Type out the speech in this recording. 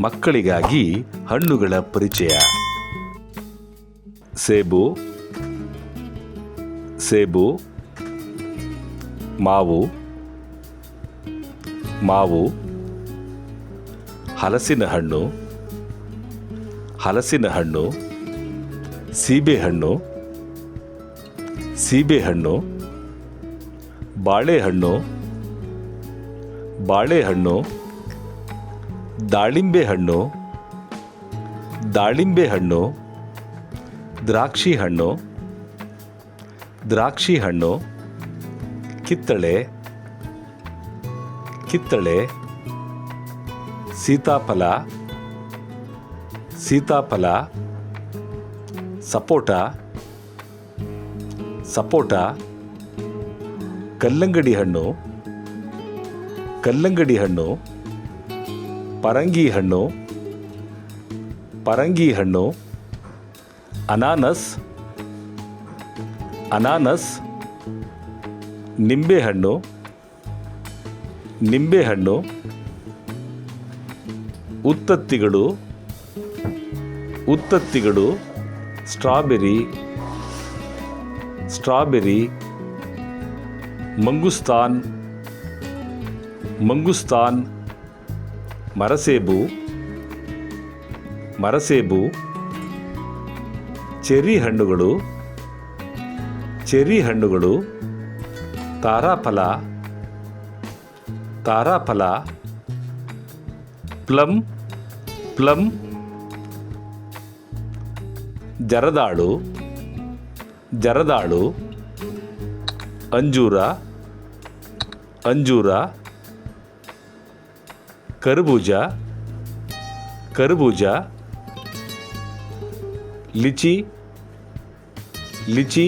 ಮಕ್ಕಳಿಗಾಗಿ ಹಣ್ಣುಗಳ ಪರಿಚಯ. ಸೇಬು, ಸೇಬು, ಮಾವು, ಮಾವು, ಹಲಸಿನ ಹಣ್ಣು, ಹಲಸಿನ ಹಣ್ಣು, ಸೀಬೆಹಣ್ಣು, ಸೀಬೆಹಣ್ಣು, ಬಾಳೆಹಣ್ಣು, ಬಾಳೆಹಣ್ಣು, ದಾಳಿಂಬೆ ಹಣ್ಣು, ದಾಳಿಂಬೆ ಹಣ್ಣು, ದ್ರಾಕ್ಷಿ ಹಣ್ಣು, ದ್ರಾಕ್ಷಿ ಹಣ್ಣು, ಕಿತ್ತಳೆ, ಕಿತ್ತಳೆ, ಸೀತಾಫಲ, ಸೀತಾಫಲ, ಸಪೋಟ, ಸಪೋಟ, ಕಲ್ಲಂಗಡಿ ಹಣ್ಣು, ಕಲ್ಲಂಗಡಿ ಹಣ್ಣು, ಪರಂಗಿ ಹಣ್ಣು, ಪರಂಗಿ ಹಣ್ಣು, ಅನಾನಸ್, ಅನಾನಸ್, ನಿಂಬೆಹಣ್ಣು, ನಿಂಬೆಹಣ್ಣು, ಉತ್ತತ್ತಿಗಳು, ಉತ್ತತ್ತಿಗಳು, ಸ್ಟ್ರಾಬೆರಿ, ಸ್ಟ್ರಾಬೆರಿ, ಮಂಗುಸ್ತಾನ್, ಮಂಗುಸ್ತಾನ್, ಮರಸೇಬು, ಮರಸೇಬು, ಚೆರ್ರಿ ಹಣ್ಣುಗಳು, ಚೆರ್ರಿ ಹಣ್ಣುಗಳು, ತಾರಾಫಲ, ತಾರಾಫಲ, ಪ್ಲಮ್, ಪ್ಲಮ್, ಜರದಾಳು, ಜರದಾಳು, ಅಂಜೂರ, ಅಂಜೂರ, ಕರ್ಬೂಜ, ಕರ್ಬೂಜ, ಲಿಚಿ, ಲಿಚಿ,